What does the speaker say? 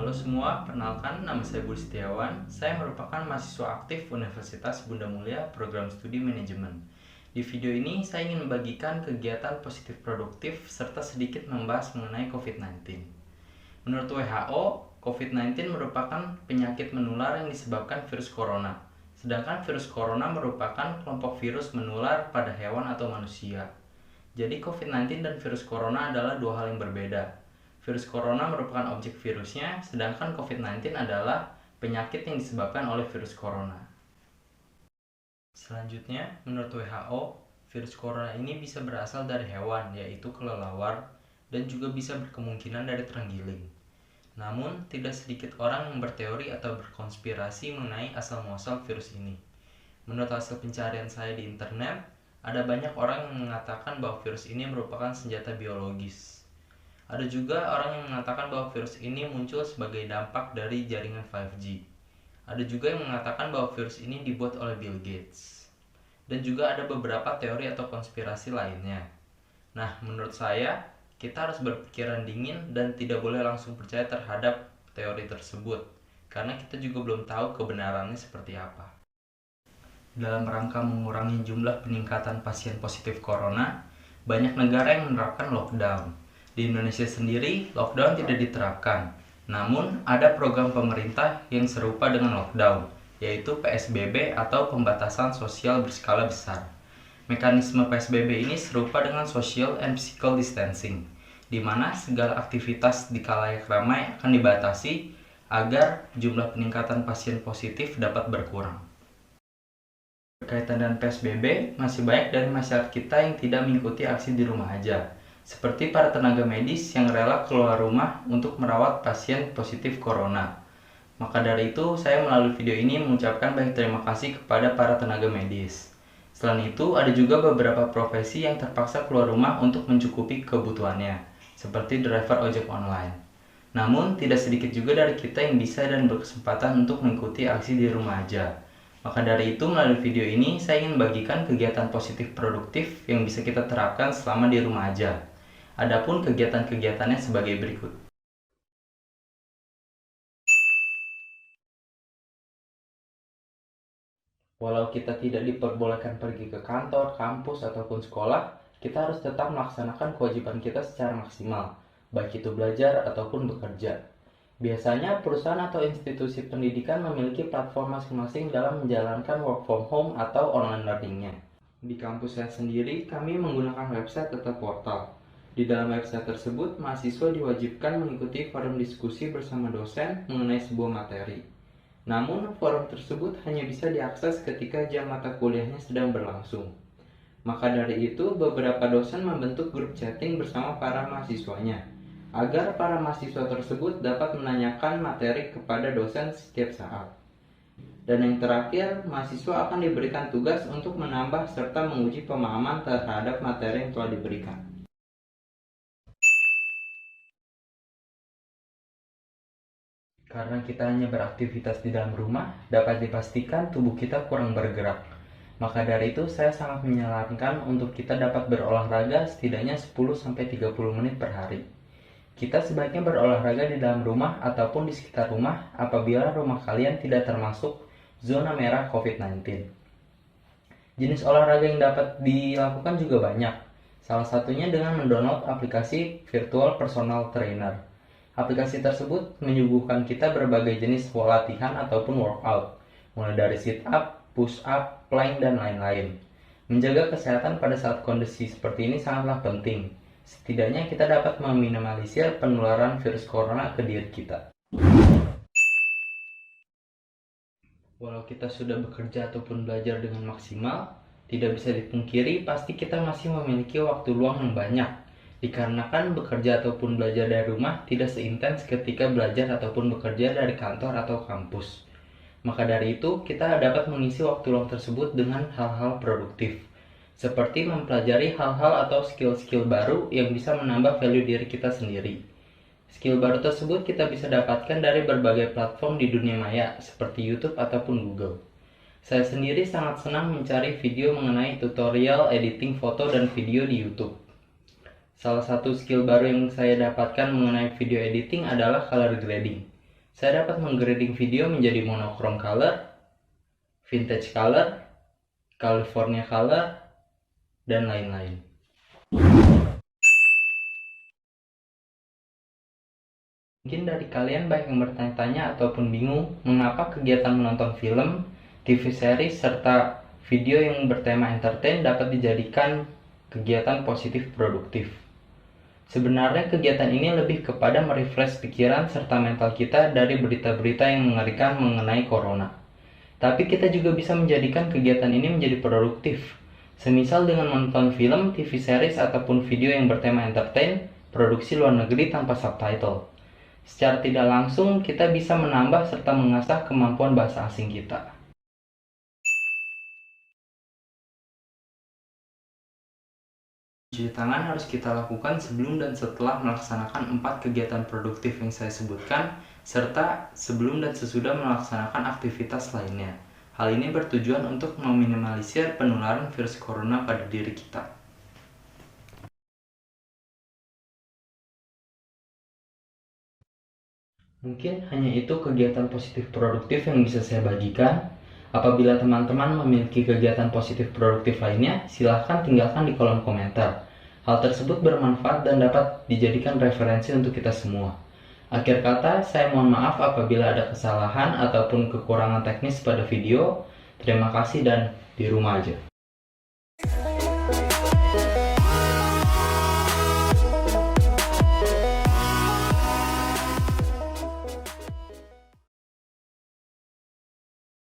Halo semua, perkenalkan nama saya Budi Setiawan. Saya merupakan mahasiswa aktif Universitas Bunda Mulia Program Studi Manajemen. Di video ini saya ingin membagikan kegiatan positif produktif serta sedikit membahas mengenai COVID-19. Menurut WHO, COVID-19 merupakan penyakit menular yang disebabkan virus corona. Sedangkan virus corona merupakan kelompok virus menular pada hewan atau manusia. Jadi COVID-19 dan virus corona adalah dua hal yang berbeda. Virus corona merupakan objek virusnya, sedangkan COVID-19 adalah penyakit yang disebabkan oleh virus corona. Selanjutnya, menurut WHO, virus corona ini bisa berasal dari hewan, yaitu kelelawar, dan juga bisa berkemungkinan dari terenggiling. Namun, tidak sedikit orang yang berteori atau berkonspirasi mengenai asal-muasal virus ini. Menurut hasil pencarian saya di internet, ada banyak orang yang mengatakan bahwa virus ini merupakan senjata biologis. Ada juga orang yang mengatakan bahwa virus ini muncul sebagai dampak dari jaringan 5G. Ada juga yang mengatakan bahwa virus ini dibuat oleh Bill Gates. Dan juga ada beberapa teori atau konspirasi lainnya. Nah, menurut saya, kita harus berpikiran dingin dan tidak boleh langsung percaya terhadap teori tersebut. Karena kita juga belum tahu kebenarannya seperti apa. Dalam rangka mengurangi jumlah peningkatan pasien positif corona, banyak negara yang menerapkan lockdown. Di Indonesia sendiri, lockdown tidak diterapkan. Namun, ada program pemerintah yang serupa dengan lockdown, yaitu PSBB atau pembatasan sosial berskala besar. Mekanisme PSBB ini serupa dengan social and physical distancing, di mana segala aktivitas di khalayak ramai akan dibatasi agar jumlah peningkatan pasien positif dapat berkurang. Berkaitan dengan PSBB, masih banyak dari masyarakat kita yang tidak mengikuti aksi di rumah aja. Seperti para tenaga medis yang rela keluar rumah untuk merawat pasien positif corona. Maka dari itu, saya melalui video ini mengucapkan banyak terima kasih kepada para tenaga medis. Selain itu, ada juga beberapa profesi yang terpaksa keluar rumah untuk mencukupi kebutuhannya, seperti driver ojek online. Namun, tidak sedikit juga dari kita yang bisa dan berkesempatan untuk mengikuti aksi di rumah aja. Maka dari itu, melalui video ini, saya ingin membagikan kegiatan positif produktif yang bisa kita terapkan selama di rumah aja. Adapun kegiatan-kegiatannya sebagai berikut. Walau kita tidak diperbolehkan pergi ke kantor, kampus, ataupun sekolah, kita harus tetap melaksanakan kewajiban kita secara maksimal, baik itu belajar ataupun bekerja. Biasanya perusahaan atau institusi pendidikan memiliki platform masing-masing dalam menjalankan work from home atau online learning-nya. Di kampus saya sendiri, kami menggunakan website atau portal. Di dalam website tersebut, mahasiswa diwajibkan mengikuti forum diskusi bersama dosen mengenai sebuah materi. Namun, forum tersebut hanya bisa diakses ketika jam mata kuliahnya sedang berlangsung. Maka dari itu, beberapa dosen membentuk grup chatting bersama para mahasiswanya, agar para mahasiswa tersebut dapat menanyakan materi kepada dosen setiap saat. Dan yang terakhir, mahasiswa akan diberikan tugas untuk menambah serta menguji pemahaman terhadap materi yang telah diberikan. Karena kita hanya beraktivitas di dalam rumah, dapat dipastikan tubuh kita kurang bergerak. Maka dari itu, saya sangat menyarankan untuk kita dapat berolahraga setidaknya 10-30 menit per hari. Kita sebaiknya berolahraga di dalam rumah ataupun di sekitar rumah apabila rumah kalian tidak termasuk zona merah COVID-19. Jenis olahraga yang dapat dilakukan juga banyak. Salah satunya dengan mendownload aplikasi Virtual Personal Trainer. Aplikasi tersebut menyuguhkan kita berbagai jenis latihan ataupun workout, mulai dari sit up, push up, plank, dan lain-lain. Menjaga kesehatan pada saat kondisi seperti ini sangatlah penting. Setidaknya kita dapat meminimalisir penularan virus corona ke diri kita. Walau kita sudah bekerja ataupun belajar dengan maksimal, tidak bisa dipungkiri pasti kita masih memiliki waktu luang yang banyak. Dikarenakan bekerja ataupun belajar dari rumah tidak seintens ketika belajar ataupun bekerja dari kantor atau kampus. Maka dari itu, kita dapat mengisi waktu luang tersebut dengan hal-hal produktif, seperti mempelajari hal-hal atau skill-skill baru yang bisa menambah value diri kita sendiri. Skill baru tersebut kita bisa dapatkan dari berbagai platform di dunia maya, seperti YouTube ataupun Google. Saya sendiri sangat senang mencari video mengenai tutorial editing foto dan video di YouTube. Salah satu skill baru yang saya dapatkan mengenai video editing adalah color grading. Saya dapat menggrading video menjadi monochrome color, vintage color, California color, dan lain-lain. Mungkin dari kalian baik yang bertanya-tanya ataupun bingung mengapa kegiatan menonton film, TV series, serta video yang bertema entertain dapat dijadikan kegiatan positif produktif. Sebenarnya kegiatan ini lebih kepada merefresh pikiran serta mental kita dari berita-berita yang mengerikan mengenai corona. Tapi kita juga bisa menjadikan kegiatan ini menjadi produktif. Semisal dengan menonton film, TV series, ataupun video yang bertema entertain, produksi luar negeri tanpa subtitle. Secara tidak langsung, kita bisa menambah serta mengasah kemampuan bahasa asing kita. Cuci tangan harus kita lakukan sebelum dan setelah melaksanakan 4 kegiatan produktif yang saya sebutkan, serta sebelum dan sesudah melaksanakan aktivitas lainnya. Hal ini bertujuan untuk meminimalisir penularan virus corona pada diri kita. Mungkin hanya itu kegiatan positif produktif yang bisa saya bagikan. Apabila teman-teman memiliki kegiatan positif produktif lainnya, silahkan tinggalkan di kolom komentar. Hal tersebut bermanfaat dan dapat dijadikan referensi untuk kita semua. Akhir kata, saya mohon maaf apabila ada kesalahan ataupun kekurangan teknis pada video. Terima kasih dan di rumah aja.